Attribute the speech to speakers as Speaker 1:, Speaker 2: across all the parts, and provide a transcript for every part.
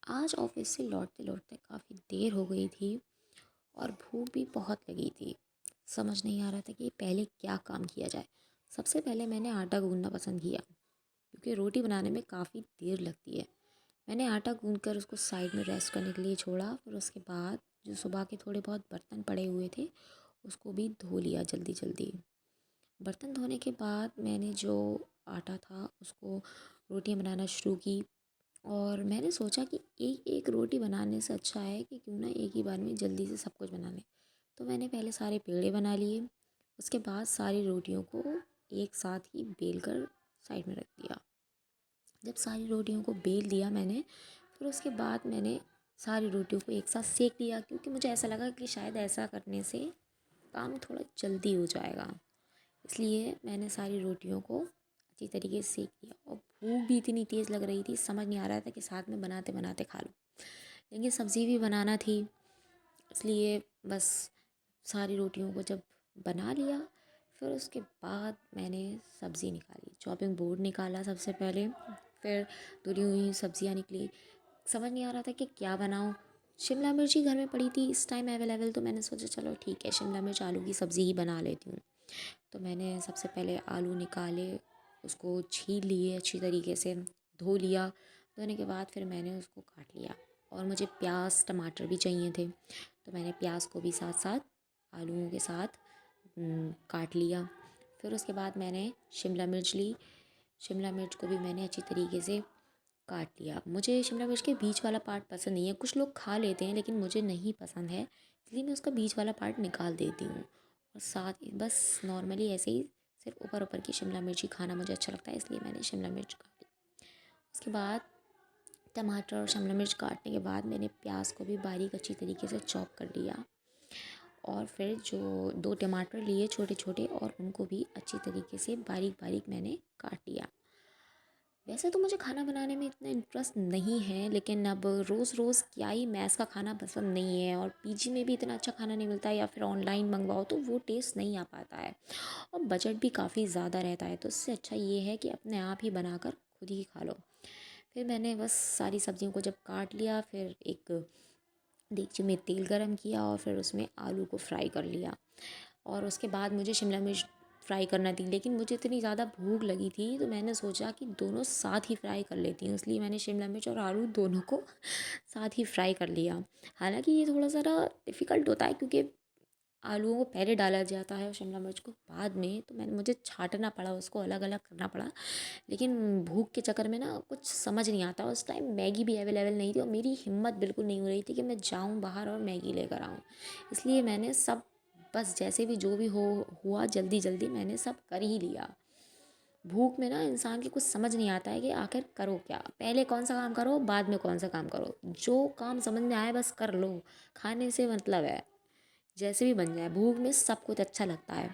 Speaker 1: आज ऑफिस से लौटते लौटते काफ़ी देर हो गई थी और भूख भी बहुत लगी थी। समझ नहीं आ रहा था कि पहले क्या काम किया जाए। सबसे पहले मैंने आटा गूँधना पसंद किया क्योंकि रोटी बनाने में काफ़ी देर लगती है। मैंने आटा गूँध कर उसको साइड में रेस्ट करने के लिए छोड़ा। फिर उसके बाद जो सुबह के थोड़े बहुत बर्तन पड़े हुए थे उसको भी धो लिया जल्दी जल्दी। बर्तन धोने के बाद मैंने जो आटा था उसको रोटियां बनाना शुरू की। और मैंने सोचा कि एक एक रोटी बनाने से अच्छा है कि क्यों ना एक ही बार में जल्दी से सब कुछ बना लें। तो मैंने पहले सारे पेड़े बना लिए। उसके बाद सारी रोटियों को एक साथ ही बेल कर साइड में रख दिया। जब सारी रोटियों को बेल दिया मैंने, फिर उसके बाद मैंने सारी रोटियों को एक साथ सेक लिया क्योंकि मुझे ऐसा लगा कि शायद ऐसा करने से काम थोड़ा जल्दी हो जाएगा। इसलिए मैंने सारी रोटियों को अच्छी तरीके से सेक लिया। और भूख भी इतनी तेज़ लग रही थी, समझ नहीं आ रहा था कि साथ में बनाते बनाते खा लूँ, लेकिन सब्ज़ी भी बनाना थी। इसलिए बस सारी रोटियों को जब बना लिया, फिर उसके बाद मैंने सब्ज़ी निकाली, चॉपिंग बोर्ड निकाला सबसे पहले। फिर धुली हुई सब्जियां निकली। समझ नहीं आ रहा था कि क्या बनाऊं। शिमला मिर्च ही घर में पड़ी थी इस टाइम अवेलेबल, तो मैंने सोचा चलो ठीक है शिमला मिर्च आलू की सब्ज़ी ही बना लेती हूँ। तो मैंने सबसे पहले आलू निकाले, उसको छील लिए अच्छी तरीके से, धो लिया। धोने के बाद फिर मैंने उसको काट लिया। और मुझे प्याज टमाटर भी चाहिए थे, तो मैंने प्याज को भी साथ साथ आलूओं के साथ काट लिया। फिर उसके बाद मैंने शिमला मिर्च ली। शिमला मिर्च को भी मैंने अच्छी तरीके से काट लिया। मुझे शिमला मिर्च के बीच वाला पार्ट पसंद नहीं है। कुछ लोग खा लेते हैं लेकिन मुझे नहीं पसंद है, इसलिए मैं उसका बीच वाला पार्ट निकाल देती हूँ। और साथ ही बस नॉर्मली ऐसे ही सिर्फ ऊपर ऊपर की शिमला मिर्च ही खाना मुझे अच्छा लगता है, इसलिए मैंने शिमला मिर्च काटी। उसके बाद टमाटर और शिमला मिर्च काटने के बाद मैंने प्याज को भी बारीक अच्छी तरीके से चॉप कर लिया। और फिर जो 2 टमाटर लिए छोटे छोटे, और उनको भी अच्छी तरीके से बारीक बारीक मैंने काट लिया। वैसे तो मुझे खाना बनाने में इतना इंटरेस्ट नहीं है, लेकिन अब रोज़ रोज़ क्या ही मैस का खाना पसंद नहीं है, और पीजी में भी इतना अच्छा खाना नहीं मिलता है, या फिर ऑनलाइन मंगवाओ तो वो टेस्ट नहीं आ पाता है। और बजट भी काफ़ी ज़्यादा रहता है, तो इससे अच्छा ये है कि अपने आप ही बनाकर खुद ही खा लो। फिर मैंने बस सारी सब्जियों को जब काट लिया, फिर एक देगची में तेल गरम किया और फिर उसमें आलू को फ्राई कर लिया। और उसके बाद मुझे शिमला मिर्च फ्राई करना थी, लेकिन मुझे इतनी ज़्यादा भूख लगी थी तो मैंने सोचा कि दोनों साथ ही फ्राई कर लेती हूँ, इसलिए मैंने शिमला मिर्च और आलू दोनों को साथ ही फ्राई कर लिया। हालांकि ये थोड़ा ज़रा डिफ़िकल्ट होता है क्योंकि आलूओं को पहले डाला जाता है और शिमला मिर्च को बाद में, तो मैंने मुझे छांटना पड़ा, उसको अलग अलग करना पड़ा। लेकिन भूख के चक्कर में ना कुछ समझ नहीं आता। उस टाइम मैगी भी अवेलेबल नहीं थी और मेरी हिम्मत बिल्कुल नहीं हो रही थी कि मैं जाऊं बाहर और मैगी लेकर आऊं। इसलिए मैंने सब बस जैसे भी जो भी हुआ जल्दी जल्दी मैंने सब कर ही लिया। भूख में ना इंसान के कुछ समझ नहीं आता है कि आखिर करो क्या, पहले कौन सा काम करो बाद में कौन सा काम करो। जो काम समझ में आए बस कर लो, खाने से मतलब है जैसे भी बन जाए। भूख में सब कुछ अच्छा लगता है।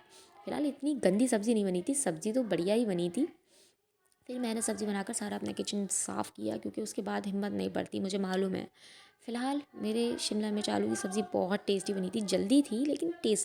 Speaker 1: फिलहाल इतनी गंदी सब्ज़ी नहीं बनी थी, सब्ज़ी तो बढ़िया ही बनी थी। फिर मैंने सब्ज़ी बनाकर सारा अपना किचन साफ़ किया क्योंकि उसके बाद हिम्मत नहीं पड़ती, मुझे मालूम है। फ़िलहाल मेरे शिमला मिर्च आलू की सब्ज़ी बहुत टेस्टी बनी थी, जल्दी थी लेकिन टेस्ट